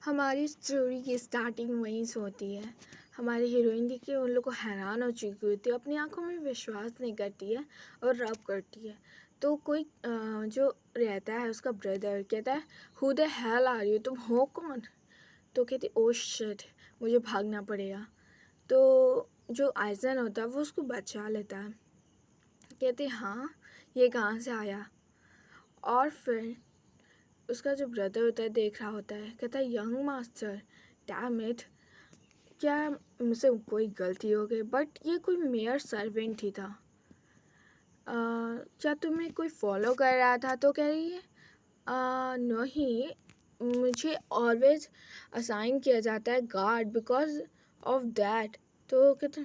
हमारी स्टोरी की स्टार्टिंग वहीं से होती है। हमारी हीरोइन देखिए उन लोग को हैरान हो चुकी होती है, अपनी आंखों में विश्वास नहीं करती है और रब करती है। तो कोई जो रहता है उसका ब्रदर कहता है, who the hell are you, तुम हो कौन? तो कहती ओ शिट, मुझे भागना पड़ेगा। तो जो आइजन होता है वो उसको बचा लेता है। कहती हाँ, ये कहाँ से आया? और फिर उसका जो ब्रदर होता है देख रहा होता है, कहता है यंग मास्टर, डैम इट, क्या मुझसे कोई गलती हो गई? बट ये कोई मेयर सर्वेंट ही था। क्या तुम्हें कोई फॉलो कर रहा था? तो कह रही है नहीं, मुझे ऑलवेज असाइन किया जाता है गार्ड बिकॉज ऑफ दैट। तो कहते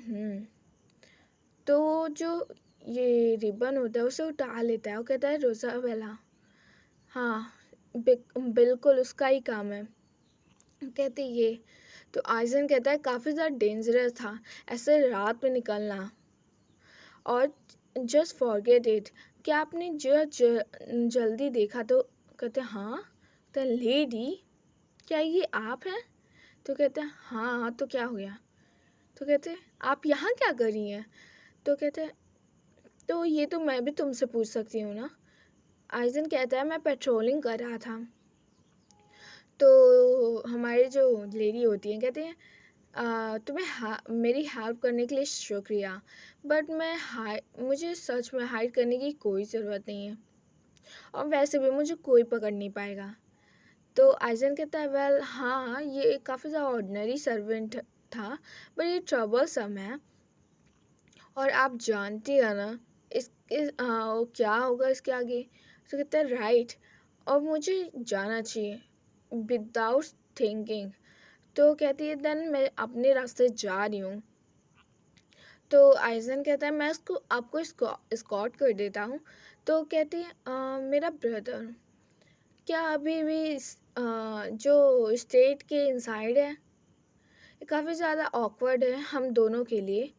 तो जो ये रिबन होता है उसे उठा लेता है और कहता है रोज़ाबेला, हाँ बिल्कुल उसका ही काम है। कहते ये तो आइजन कहता है काफ़ी ज़्यादा डेंजरस था ऐसे रात में निकलना, और जस्ट फॉरगेट इट, क्या आपने जल्दी देखा? तो कहते हाँ। तो लेडी, क्या ये आप हैं? तो कहते हैं हाँ, तो क्या हो गया? तो कहते आप यहाँ क्या कर रही हैं? तो कहते तो ये तो मैं भी तुमसे पूछ सकती हूँ ना। आइजन कहता है मैं पेट्रोलिंग कर रहा था। तो हमारे जो लेडी होती हैं कहते हैं तुम्हें मेरी हेल्प करने के लिए शुक्रिया, बट मुझे सच में हाइड करने की कोई ज़रूरत नहीं है, और वैसे भी मुझे कोई पकड़ नहीं पाएगा। तो आइजन कहता है वेल हाँ, ये काफ़ी ज़्यादा ऑर्डिनरी सर्वेंट था, बट ये ट्रबलसम है, और आप जानती है ना क्या होगा इसके आगे? तो कहता है राइट, और मुझे जाना चाहिए विदाउट थिंकिंग। तो कहती है देन मैं अपने रास्ते जा रही हूँ। तो आइजन कहता है मैं उसको आपको स्कॉट कर देता हूँ। तो कहती है मेरा ब्रदर क्या अभी भी जो स्टेट के इनसाइड है? काफ़ी ज़्यादा ऑकवर्ड है हम दोनों के लिए,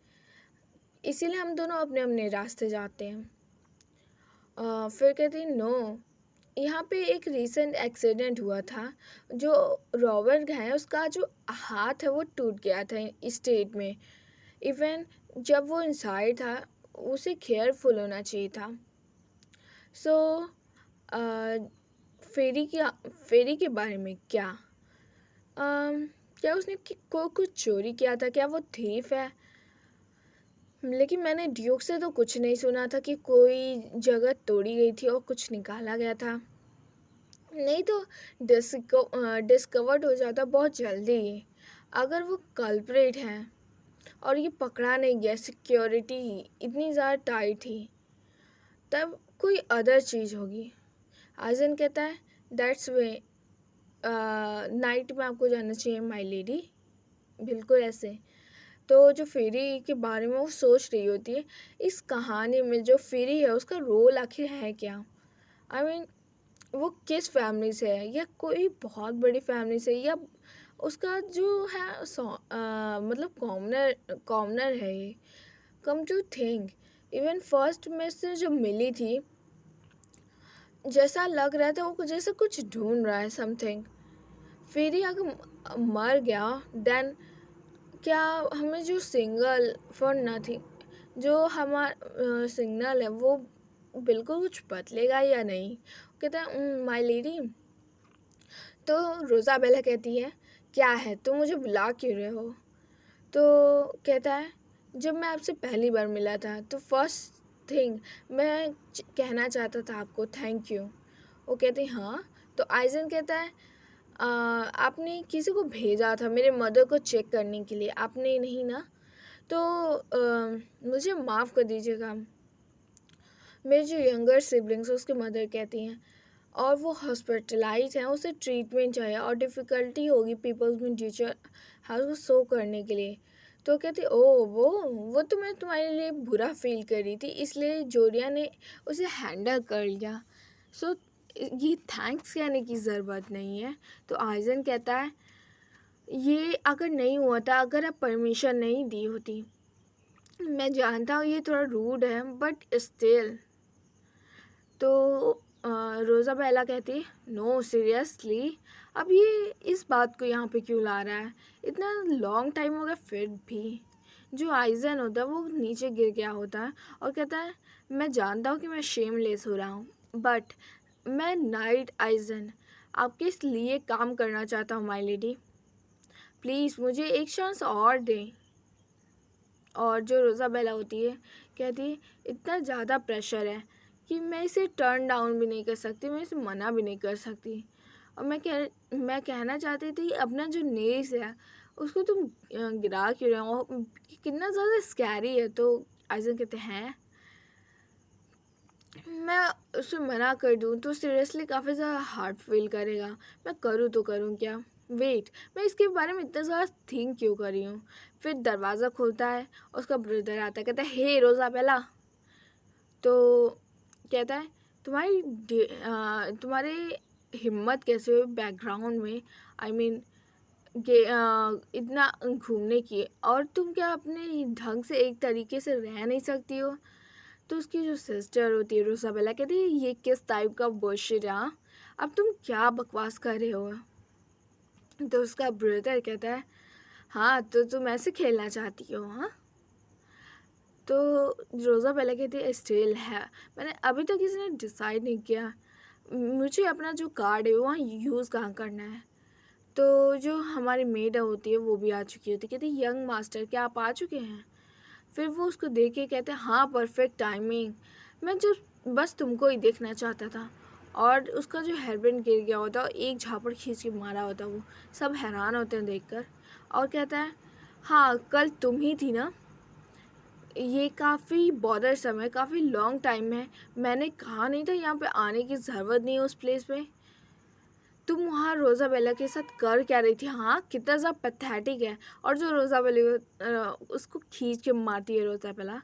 इसीलिए हम दोनों अपने अपने रास्ते जाते हैं। फिर कहती है नो, यहाँ पे एक रीसेंट एक्सीडेंट हुआ था, जो रॉबर है उसका जो हाथ है वो टूट गया था स्टेट में। इवन जब वो इनसाइड था उसे केयरफुल होना चाहिए था। सो फेरी के बारे में क्या? क्या उसने को कुछ चोरी किया था? क्या वो थीफ है? लेकिन मैंने ड्यूक से तो कुछ नहीं सुना था कि कोई जगह तोड़ी गई थी और कुछ निकाला गया था। नहीं तो डिस्कवर्ड हो जाता बहुत जल्दी अगर वो कल्प्रेट हैं और ये पकड़ा नहीं गया। सिक्योरिटी इतनी ज़्यादा टाइट थी, तब कोई अदर चीज़ होगी। आइजन कहता है दैट्स वे, नाइट में आपको जाना चाहिए माय लेडी, बिल्कुल ऐसे। तो जो फेरी के बारे में वो सोच रही होती है, इस कहानी में जो फेरी है उसका रोल आखिर है क्या? आई मीन वो किस फैमिली से है, या कोई बहुत बड़ी फैमिली से, या उसका जो है मतलब कॉमनर है ये? Come to think, even first में से जो मिली थी जैसा लग रहा था वो जैसे कुछ ढूंढ रहा है समथिंग। फिर ही अगर मर गया देन क्या हमें जो सिंगल फॉर नथिंग जो हमारा सिग्नल है वो बिल्कुल कुछ बदलेगा या नहीं? कहता है माय लेडी। तो रोज़ाबेला कहती है क्या है, तुम मुझे बुला क्यों रहे हो? तो कहता है जब मैं आपसे पहली बार मिला था तो फर्स्ट थिंग मैं कहना चाहता था आपको थैंक यू। वो कहती हाँ। तो आइजन कहता है आपने किसी को भेजा था मेरे मदर को चेक करने के लिए, आपने नहीं ना? तो मुझे माफ़ कर दीजिएगा, मेरे जो यंगर सिबलिंग्स उसकी मदर कहती हैं, और वो हॉस्पिटलाइज हैं, उसे ट्रीटमेंट चाहिए और डिफ़िकल्टी होगी पीपल्स में टीचर हाउस को शो करने के लिए। तो कहती ओ वो तो मैं तुम्हारे लिए बुरा फील कर रही थी, इसलिए जोड़िया ने उसे हैंडल कर लिया। सो ये थैंक्स कहने की ज़रूरत नहीं है। तो आइजन कहता है ये अगर नहीं हुआ था, अगर आप परमिशन नहीं दी होती, मैं जानता हूँ ये थोड़ा रूड है बट स्टिल। तो रोज़ा पहला कहती है, नो सीरियसली, अब ये इस बात को यहाँ पे क्यों ला रहा है? इतना लॉन्ग टाइम हो गया फिर भी। जो आइज़न होता है वो नीचे गिर गया होता है और कहता है, मैं जानता हूँ कि मैं शेमलेस हो रहा हूँ, बट मैं नाइट आइज़न आपके लिए काम करना चाहता हूँ माय लेडी, प्लीज़ मुझे एक चांस और दें। और जो रोज़ाबेला होती है कहती है, इतना ज़्यादा प्रेशर है कि मैं इसे टर्न डाउन भी नहीं कर सकती, मैं इसे मना भी नहीं कर सकती। और मैं कहना चाहती थी अपना जो नेल्स है उसको तुम गिरा क्यों रहे हो, कितना ज़्यादा स्कैरी है। तो आइजन कहते हैं, मैं उसे मना कर दूँ तो सीरियसली काफ़ी ज़्यादा हार्ड फील करेगा, मैं करूँ तो करूँ क्या? वेट, मैं इसके बारे में इतना ज़्यादा थिंक क्यों कर रही हूँ? फिर दरवाज़ा खुलता है, उसका ब्रदर आता है, कहता है, हे रोज़ाबेला। तो कहता है, तुम्हारे हिम्मत कैसे हुई बैकग्राउंड में, आई मीन इतना घूमने की, और तुम क्या अपने ढंग से एक तरीके से रह नहीं सकती हो? तो उसकी जो सिस्टर होती है रोज़ाबेला कहती है, ये किस टाइप का बुllshit है, हाँ? अब तुम क्या बकवास कर रहे हो? तो उसका ब्रदर कहता है, हाँ तो तुम ऐसे खेलना चाहती हो, हाँ? तो रोज़ाबेला कहती है, स्टिल है, मैंने अभी तक किसी ने डिसाइड नहीं किया, मुझे अपना जो कार्ड है वहाँ यूज़ कहाँ करना है। तो जो हमारी मेड होती है वो भी आ चुकी होती है, कहती है, यंग मास्टर क्या आप आ चुके हैं? फिर वो उसको देख के कहते हैं, हाँ परफेक्ट टाइमिंग, मैं जो बस तुमको ही देखना चाहता था। और उसका जो हेयरबैंड गिर गया होता है और एक झापड़ खींच के मारा होता है, वो सब हैरान होते हैं देखकर। और कहता है, हाँ कल तुम ही थी ना? ये काफ़ी बॉदरसम है, काफ़ी लॉन्ग टाइम है, मैंने कहा नहीं था यहाँ पे आने की ज़रूरत नहीं है उस प्लेस पे? तुम वहाँ रोज़ाबेला के साथ कर क्या रही थी? हाँ कितना ज़्यादा पैथेटिक है। और जो रोज़ाबेला उसको खींच के मारती है रोज़ाबेला,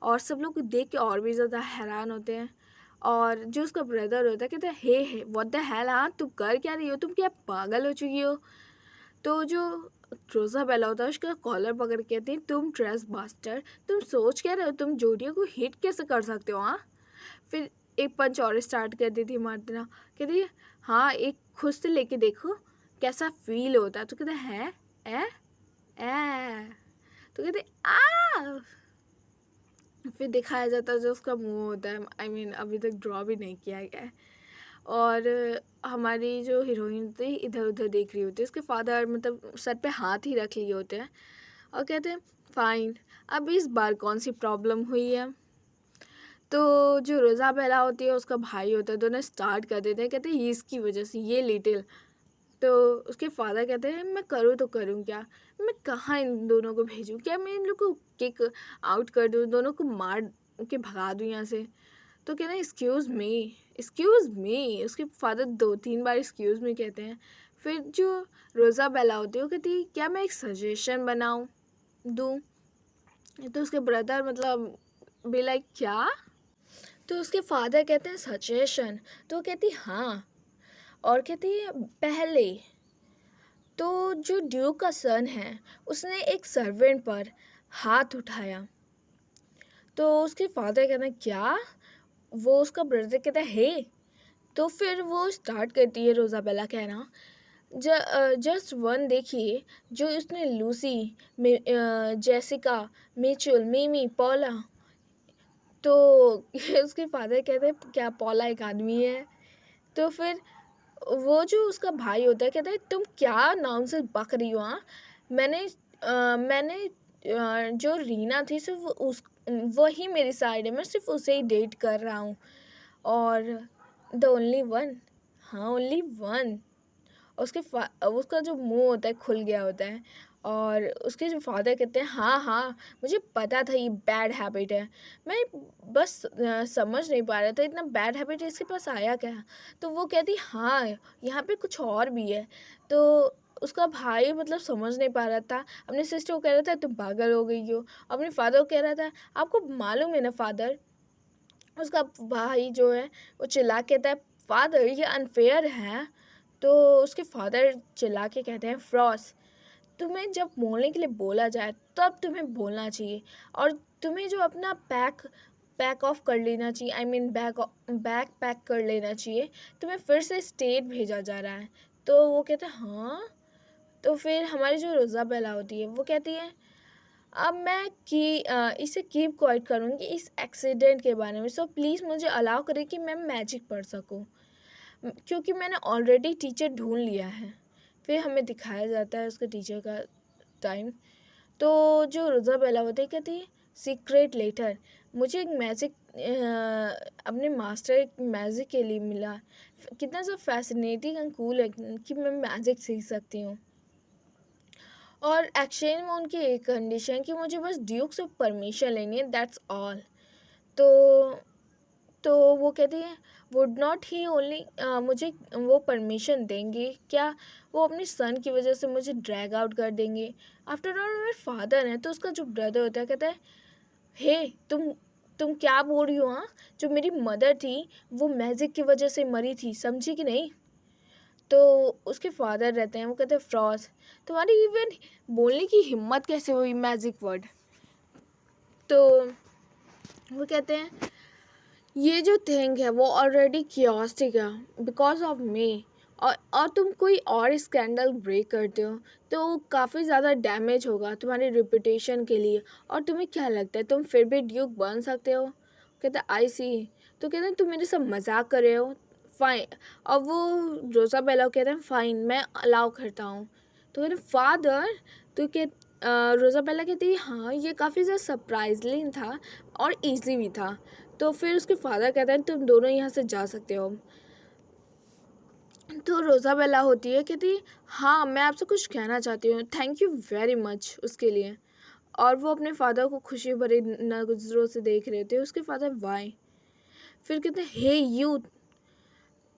और सब लोग देख के और भी ज़्यादा हैरान होते हैं। और जो उसका ब्रदर होता है कहता है, हे व्हाट द हेल, हाँ तुम कर क्या रही हो, तुम क्या पागल हो चुकी हो? तो जो रोज़ाबेला होता है उसका कॉलर पकड़ के कहती है, तुम ट्रेस बास्टर, तुम सोच क्या रहे हो, तुम जोडियो को हिट कैसे कर सकते हो, हाँ? फिर एक पंच और स्टार्ट कर दी थी मारना, कहती है, हाँ एक खुद से लेके देखो कैसा फील होता है। तो कहते हैं, ए ए तो कहते आ फिर दिखाया जाता है जो उसका मुंह होता है, आई मीन अभी तक ड्रॉ भी नहीं किया गया है। और हमारी जो हीरोइन होती है इधर उधर देख रही होती है, उसके फादर मतलब सर पे हाथ ही रख लिए होते हैं और कहते हैं, फाइन, अब इस बार कौन सी प्रॉब्लम हुई है? तो जो रोज़ाबेला होती है उसका भाई होता है, दोनों स्टार्ट कर देते हैं, कहते हैं, ये इसकी वजह से, ये लिटिल। तो उसके फादर कहते हैं, मैं करूँ तो करूँ क्या? मैं कहाँ इन दोनों को भेजूँ? क्या मैं इन लोग को किक आउट कर दूँ, दोनों को मार के भगा दूँ यहाँ से? तो कहते हैं, एक्सक्यूज़ मी। उसके फादर 2-3 बार एक्सक्यूज़ मी कहते हैं। फिर जो रोज़ाबेला होती है वो कहती है, क्या मैं एक सजेशन दूँ? तो उसके ब्रदर मतलब बी लाइक, क्या? तो उसके फादर कहते हैं, सजेशन? तो वो कहती, हाँ। और कहती है, पहले तो जो ड्यूक का सन है उसने एक सर्वेंट पर हाथ उठाया। तो उसके फादर कहते हैं, क्या? वो उसका ब्रदर कहता है, हे। तो फिर वो स्टार्ट करती है रोज़ाबेला कहना, जस्ट वन देखिए जो उसने लूसी, जेसिका, मिचुल, मिमी, पॉला। तो उसके फादर कहते हैं, क्या पॉला एक आदमी है? तो फिर वो जो उसका भाई होता है कहता है, तुम क्या नाम से बक रही हो, हाँ? मैंने जो रीना थी सिर्फ उस वही मेरी साइड है, मैं सिर्फ उसे ही डेट कर रहा हूँ। और द ओनली वन, हाँ ओनली वन। उसका जो मुंह होता है खुल गया होता है। और उसके जो फादर कहते हैं, हाँ हाँ मुझे पता था ये बैड हैबिट है, मैं बस समझ नहीं पा रहा था इतना बैड हैबिट इसके पास आया क्या। तो वो कहती, हाँ यहाँ पे कुछ और भी है। तो उसका भाई मतलब समझ नहीं पा रहा था, अपने सिस्टर को कह रहा था, तुम पागल हो गई हो। अपने फादर को कह रहा था, आपको मालूम है ना फादर। उसका भाई जो है वो चिल्ला के कहता है, फादर ये अनफेयर है। तो उसके फादर चिल्ला के कहते हैं, फ्रॉस, तुम्हें जब बोलने के लिए बोला जाए तब तुम्हें बोलना चाहिए, और तुम्हें जो अपना पैक पैक ऑफ कर लेना चाहिए, आई मीन बैग पैक कर लेना चाहिए, तुम्हें फिर से स्टेट भेजा जा रहा है। तो वो कहते हैं हाँ। तो फिर हमारी जो रोज़ा बेला होती है वो कहती है अब मैं इसे कीप क्वाइट करूँगी इस एक्सीडेंट के बारे में, सो प्लीज़ मुझे अलाउ करें कि मैं मैजिक पढ़ सकूँ, क्योंकि मैंने ऑलरेडी टीचर ढूंढ लिया है। फिर हमें दिखाया जाता है उसके टीचर का टाइम। तो जो रोज़ा बेला होती है कहती है सीक्रेट लेटर, मुझे एक मैजिक अपने मास्टर एक मैजिक के लिए मिला। कितना सा फैसिनेटिंग एंड कूल है कि मैं मैजिक सीख सकती हूँ। और एक्सचेंज में उनकी एक कंडीशन कि मुझे बस ड्यूक से परमिशन लेनी है, दैट्स ऑल। तो तो वो कहती है वुड नॉट ही ओनली मुझे वो परमिशन देंगे क्या, वो अपनी सन की वजह से मुझे ड्रैग आउट कर देंगे। आफ्टर ऑल मेरे फादर हैं। तो उसका जो ब्रदर होता है कहता है हे तुम क्या बोल रही हो, हाँ, जो मेरी मदर थी वो मैजिक की वजह से मरी थी, समझी कि नहीं। तो उसके फादर रहते हैं, वो कहते हैं फ्रॉस तुम्हारी इवन बोलने की हिम्मत कैसे हुई मैजिक वर्ड। तो वो कहते हैं ये जो थिंग है वो ऑलरेडी क्योस्टिक है बिकॉज ऑफ मी, और तुम कोई और स्कैंडल ब्रेक करते हो तो काफ़ी ज़्यादा डैमेज होगा तुम्हारी रिपुटेशन के लिए, और तुम्हें क्या लगता है तुम फिर भी ड्यूक बन सकते हो। कहते हैं आई सी। तो कहते हैं तुम मेरे साथ मजाक कर रहे हो, फाइन। और वो रोज़ा बेला कहते हैं फाइन मैं अलाउ करता हूँ। तो कहते हैं फादर। तो रोज़ा बेला कहती है हाँ ये काफ़ी ज़्यादा सरप्राइजलिंग था और ईजी भी था। तो फिर उसके फादर कहते हैं तुम दोनों यहाँ से जा सकते हो। तो रोज़ा बेला होती है कहती हाँ मैं आपसे कुछ कहना चाहती हूँ, थैंक यू वेरी मच उसके लिए। और वो अपने फादर को खुशी भरी नज़रों से देख रहे थे। उसके फादर वाई। फिर कहते हे यू।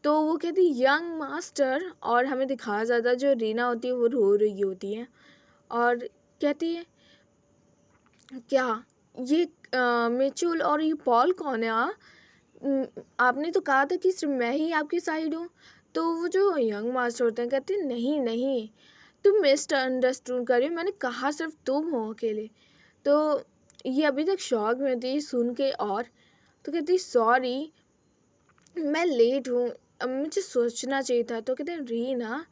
तो वो कहती यंग मास्टर, और हमें दिखाया जाता है जो रीना होती है वो रो रही होती है और कहती है क्या ये मिचुल और ये पॉल कौन है। आपने तो कहा था कि सिर्फ मैं ही आपकी साइड हूँ। तो वो जो यंग मास्टर होते हैं कहते हैं नहीं नहीं तुम मिस अंडरस्टूड कर रही हो, मैंने कहा सिर्फ तुम हो अकेले। तो ये अभी तक शॉक में थी सुन के। और तो कहती सॉरी मैं लेट हूँ, अब मुझे सोचना चाहिए था। तो कहते हैं रीना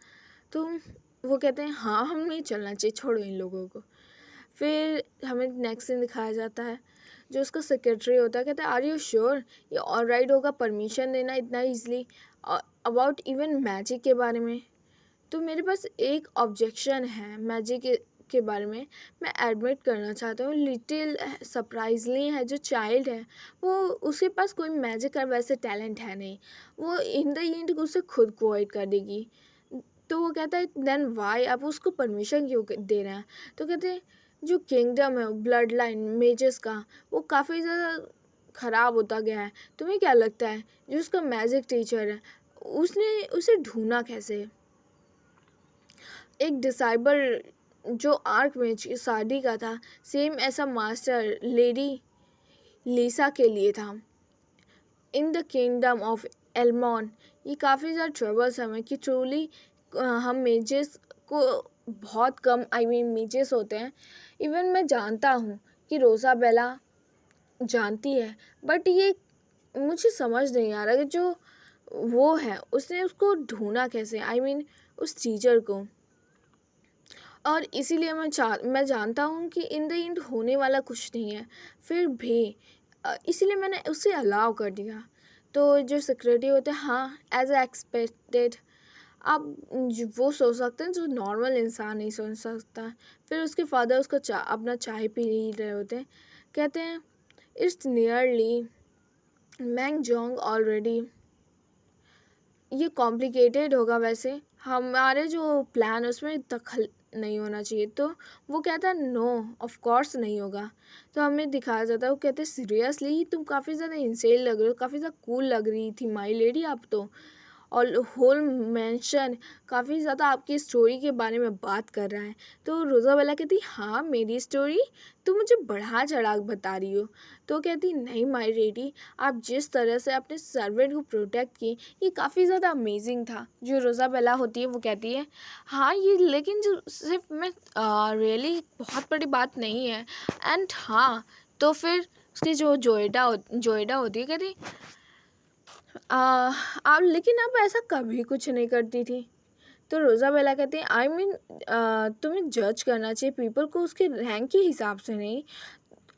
तुम। वो कहते हैं हाँ हम नहीं चलना चाहिए, छोड़ो इन लोगों को। फिर हमें नेक्स्ट सीन दिखाया जाता है जो उसका सेक्रेटरी होता है कहता है आर यू श्योर ये ऑल राइट होगा परमिशन देना इतना ईजली अबाउट इवन मैजिक के बारे में। तो मेरे पास एक ऑब्जेक्शन है मैजिक के बारे में, मैं एडमिट करना चाहता हूँ लिटिल सरप्राइजली है जो चाइल्ड है वो उसके पास कोई मैजिक का वैसे टैलेंट है नहीं, वो इन द एंड उसे खुद क्वाइट कर देगी। तो वो कहता है देन वाई आप उसको परमिशन क्यों दे रहे हैं। तो कहते हैं जो किंगडम है ब्लड लाइन मेजर्स का वो काफ़ी ज़्यादा ख़राब होता गया है, तुम्हें क्या लगता है जो उसका मैजिक टीचर है उसने उसे ढूंढा कैसे। एक डिसाइबल जो आर्क में शादी का था सेम ऐसा मास्टर लेडी लीसा के लिए था इन द किंगडम ऑफ एल्मॉन। ये काफ़ी ज़्यादा ट्रबल्सम है कि ट्रूली हम मेजेस को बहुत कम आई मीन मेजेस होते हैं। इवन मैं जानता हूँ कि रोज़ा बेला जानती है, बट ये मुझे समझ नहीं आ रहा कि जो वो है उसने उसको ढूंढा कैसे, आई मीन उस टीचर को। और इसीलिए मैं जानता हूँ कि इन द एंड होने वाला कुछ नहीं है, फिर भी इसीलिए मैंने उसे अलाउ कर दिया। तो जो सिक्योरिटी होते हैं हाँ एज ए एक्सपेक्टेड आप वो सोच सकते हैं जो नॉर्मल इंसान नहीं सोच सकता। फिर उसके फादर उसका अपना चाय पी रहे होते हैं, कहते हैं इट्स नियरली मैंग जोंग ऑलरेडी। ये कॉम्प्लिकेटेड होगा वैसे, हमारे जो प्लान उसमें दखल नहीं होना चाहिए। तो वो कहता है नो ऑफ कोर्स नहीं होगा। तो हमें दिखाया जाता है वो कहते हैं सीरियसली तुम काफ़ी ज़्यादा इंसेल लग रहे हो, काफ़ी ज़्यादा कूल लग रही थी माई लेडी आप तो। और होल मेंशन काफ़ी ज़्यादा आपकी स्टोरी के बारे में बात कर रहा है। तो रोज़ा वाला कहती हाँ मेरी स्टोरी तुम मुझे बढ़ा चढ़ा बता रही हो। तो कहती नहीं माई लेडी आप जिस तरह से अपने सर्वेंट को प्रोटेक्ट की ये काफ़ी ज़्यादा अमेजिंग था। जो रोज़ा बेला होती है वो कहती है हाँ ये लेकिन जो सिर्फ मैं रियली बहुत बड़ी बात नहीं है। एंड हाँ तो फिर उसकी जो जोएडा होती है, कहती आप लेकिन आप ऐसा कभी कुछ नहीं करती थी। तो रोज़ाबेला कहती है आई मीन तुम्हें जज करना चाहिए पीपल को उसके रैंक के हिसाब से नहीं,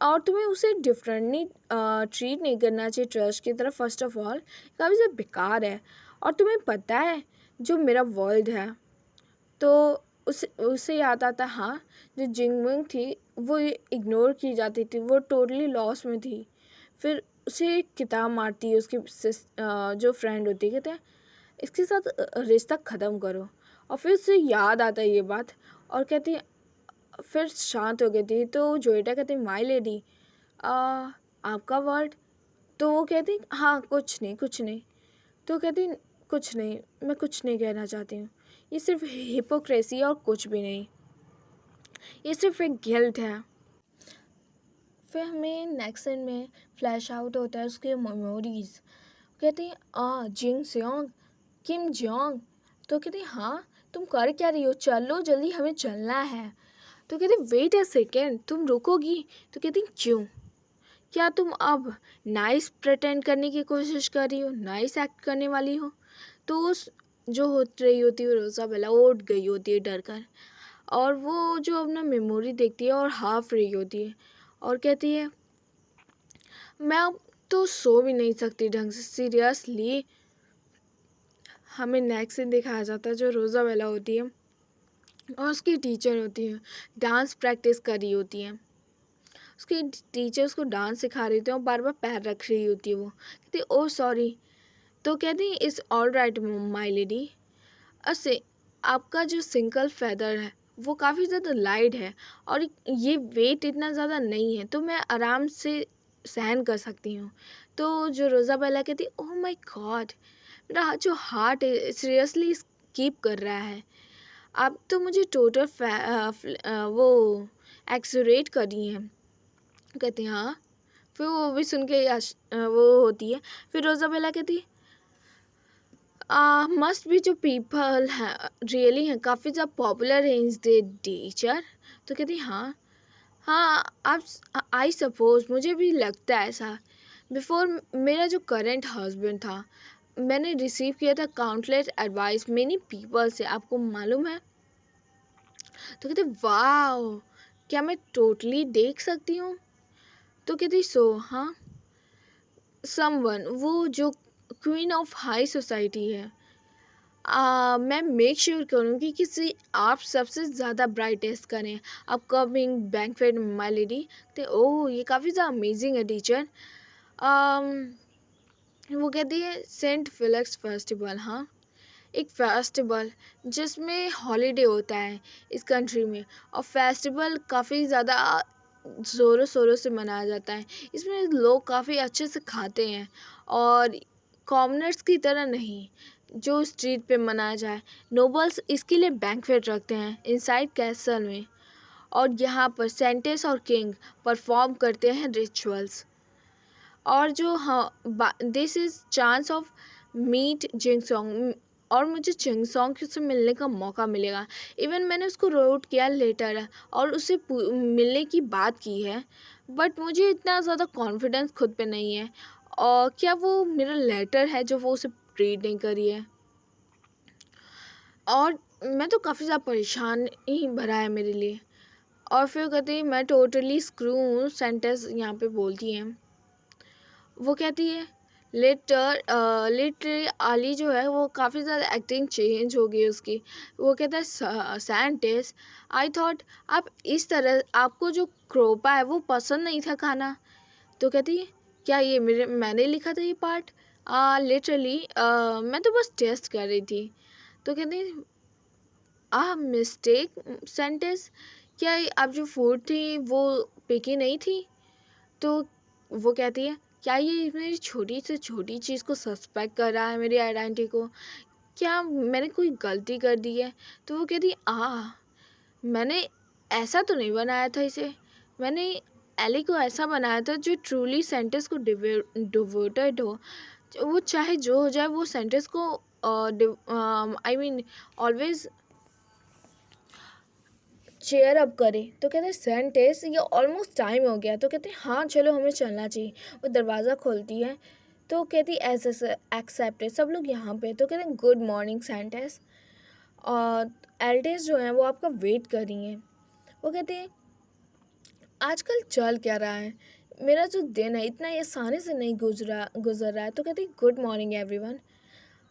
और तुम्हें उसे डिफरेंटली ट्रीट नहीं करना चाहिए ट्रस्ट की तरह। फर्स्ट ऑफ ऑल काफ़ी ज़्यादा बेकार है। और तुम्हें पता है जो मेरा वर्ल्ड है, तो उसे उसे याद आता, हाँ, जो जिंगमिंग थी वो इग्नोर की जाती थी, वो टोटली लॉस में थी। फिर उसे एक किताब मारती है उसकी जो फ्रेंड होती है, कहते हैं इसके साथ रिश्ता ख़त्म करो। और फिर उसे याद आता है ये बात, और कहती है, फिर शांत हो गई थी। तो जोएटा कहती माय लेडी, आपका वर्ड? तो वो कहती हाँ कुछ नहीं कुछ नहीं। तो कहती कुछ नहीं, मैं कुछ नहीं कहना चाहती हूँ, ये सिर्फ हिपोक्रेसी और कुछ भी नहीं, ये सिर्फ एक गिल्ट है। फिर हमें नेक्स्ट सीन में फ्लैश आउट होता है उसके मेमोरीज। कहती जिंग स्योंग, किम जोंग। तो कहती हाँ तुम कर क्या रही हो, चलो जल्दी हमें चलना है। तो कहती वेट अ सेकेंड, तुम रुकोगी? तो कहती क्यों, क्या तुम अब नाइस प्रिटेंड करने की कोशिश कर रही हो, नाइस एक्ट करने वाली हो? तो उस जो हो रही होती है रोज़ाबेला, वो उठ गई होती है डर कर, और वो जो अपना मेमोरी देखती है और हाफ रही होती है, और कहती है मैं अब तो सो भी नहीं सकती ढंग से, सीरियसली। हमें नेक्स्ट सीन दिखाया जाता है जो रोज़ाबेला होती है और उसकी टीचर होती है, डांस प्रैक्टिस कर रही होती है। उसकी टीचर उसको डांस सिखा रही थी और बार बार पैर रख रही होती है। वो कहती ओह सॉरी। तो कहती is all right my lady. असे आपका जो सिंगल फेदर है वो काफ़ी ज़्यादा लाइट है, और ये वेट इतना ज़्यादा नहीं है, तो मैं आराम से सहन कर सकती हूँ। तो जो रोज़ाबेला कहती ओह माय गॉड, मेरा जो हार्ट है सीरियसली स्कीप कर रहा है, आप तो मुझे टोटल वो एक्सरेट कर रही हैं। कहती हाँ। फिर वो भी सुन के वो होती है। फिर रोज़ाबेला कहती मस्ट भी जो पीपल हैं रियली हैं काफ़ी ज़्यादा पॉपुलर है इन द टीचर। तो कहती हाँ हाँ आप आई सपोज, मुझे भी लगता है ऐसा। बिफोर मेरा जो करंट हस्बैंड था, मैंने रिसीव किया था काउंटलेस एडवाइस मेनी पीपल से, आपको मालूम है? तो कहते वाह, क्या मैं टोटली देख सकती हूँ? तो कहती सो हाँ, समवन, वो जो क्वीन ऑफ हाई सोसाइटी है, मैं मेक श्योर करूँगी कि किसी आप सबसे ज़्यादा ब्राइटेस्ट करें अपकमिंग बैंकवेट माय लेडी। तो ओह ये काफ़ी ज़्यादा अमेजिंग है टीचर। वो कहती है सेंट फिलिक्स फेस्टिवल, हाँ, एक फेस्टिवल जिसमें हॉलीडे होता है इस कंट्री में, और फेस्टिवल काफ़ी ज़्यादा ज़ोरों शोरों से मनाया जाता है। इसमें लोग काफ़ी अच्छे से खाते हैं, और कॉमनर्स की तरह नहीं जो स्ट्रीट पे मनाया जाए। नोबल्स इसके लिए बैंक्वेट रखते हैं इनसाइड कैसल में, और यहाँ पर सेंटेस और किंग परफॉर्म करते हैं रिचुअल्स। और जो हाँ this is chance of meet Jingsong, और मुझे जिंगसोंग से मिलने का मौका मिलेगा। इवन मैंने उसको रोट किया लेटर और उससे मिलने की बात की है, बट मुझे इतना ज़्यादा कॉन्फिडेंस खुद पे नहीं है, और क्या वो मेरा लेटर है जो वो उसे रीड नहीं करी है। और मैं तो काफ़ी ज़्यादा परेशान ही भरा है मेरे लिए। और फिर कहती है मैं टोटली स्क्रू हूँ, सेंटेंस यहाँ पे बोलती हैं। वो कहती है लिटरली आली जो है वो काफ़ी ज़्यादा एक्टिंग चेंज हो गई उसकी। वो कहता है साइंटिस्ट, आई थॉट आप इस तरह, आपको जो क्रोपा है वो पसंद नहीं था खाना। तो कहती है क्या ये मैंने लिखा था ये पार्ट? लिटरली मैं तो बस टेस्ट कर रही थी। तो कहती मिस्टेक सेंटेंस, क्या आप जो फूड थी वो पिकी नहीं थी? तो वो कहती है क्या ये मेरी छोटी से छोटी चीज़ को सस्पेक्ट कर रहा है, मेरी आइडेंटिटी को? क्या मैंने कोई गलती कर दी है? तो वो कहती मैंने ऐसा तो नहीं बनाया था इसे, मैंने एली को ऐसा बनाया था जो ट्रूली सेंटेंस को डिवोटेड हो। वो चाहे जो हो जाए वो सेंटेंस को I mean always cheer up करे, तो कहते हैं सेंटेंस ये ऑलमोस्ट टाइम हो गया, तो कहते हैं हाँ चलो हमें चलना चाहिए। वो दरवाज़ा खोलती है, तो कहती एज एक्सेप्टेड, सब लोग यहाँ पे, तो कहते हैं गुड मॉर्निंग सेंटेंस। और एल्डेज जो हैं वो आपका वेट कर रही हैं। वो कहती है आजकल चल क्या रहा है, मेरा जो दिन है इतना आसानी से नहीं गुजर रहा है। तो कहती गुड मॉर्निंग एवरीवन,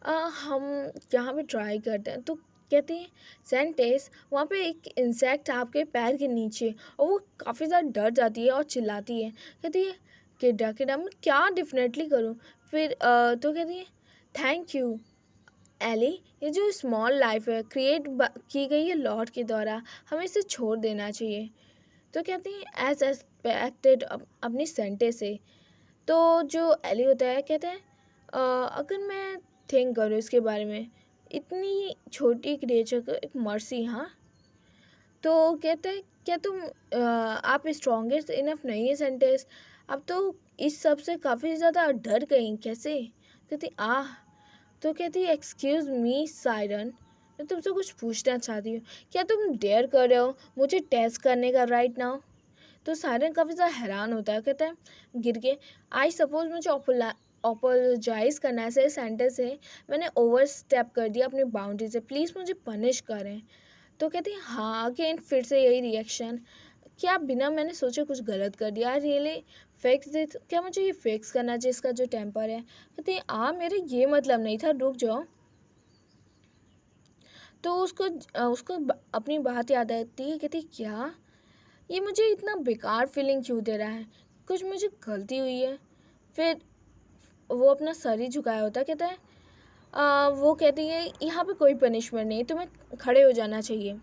हम यहाँ पे ट्राई करते हैं। तो कहती है सेंटेंस, वहाँ पे एक इंसेक्ट आपके पैर के नीचे, और वो काफ़ी ज़्यादा डर जाती है और चिल्लाती है। कहती है किड्डा किड्डा मैं क्या डेफिनेटली करूँ। फिर तो कहती है थैंक यू एली, ये जो स्मॉल लाइफ है क्रिएट की गई है लॉर्ड के द्वारा, हमें इसे छोड़ देना चाहिए। तो कहती हैं एज एक्सपेक्टेड अपनी सेंटे से। तो जो एली होता है कहता है अगर मैं थिंक करूँ इसके बारे में, इतनी छोटी क्रिएचर को एक मर्सी, हाँ। तो कहते हैं क्या तुम आप स्ट्रॉन्गेस्ट इनफ नहीं है सेंटेंस, अब तो इस सब से काफ़ी ज़्यादा डर गई कैसे। कहती आह। तो कहती एक्सक्यूज़ मी सायरन, मैं तुमसे कुछ पूछना चाहती हूँ, क्या तुम डेयर कर रहे हो मुझे टेस्ट करने का राइट नाउ। तो सायरन काफ़ी ज़्यादा हैरान होता है, कहता है गिर के आई सपोज मुझे अपोलोजाइज़ करना है सेंटेंस है, मैंने ओवर स्टेप कर दिया अपनी बाउंड्री से, प्लीज़ मुझे पनिश करें। तो कहती है हाँ अगेन फिर से यही रिएक्शन, क्या बिना मैंने सोचे कुछ गलत कर दिया, रियली फिक्स दिस, क्या मुझे ये फिक्स करना चाहिए इसका जो टेम्पर है। कहती है मेरे ये मतलब नहीं था, रुक जाओ। तो उसको अपनी बात याद आती है, कहती क्या ये मुझे इतना बेकार फीलिंग क्यों दे रहा है, कुछ मुझे गलती हुई है। फिर वो अपना सर ही झुकाया होता, कहता है वो कहती है यहाँ पे कोई पनिशमेंट नहीं, तुम्हें खड़े हो जाना चाहिए।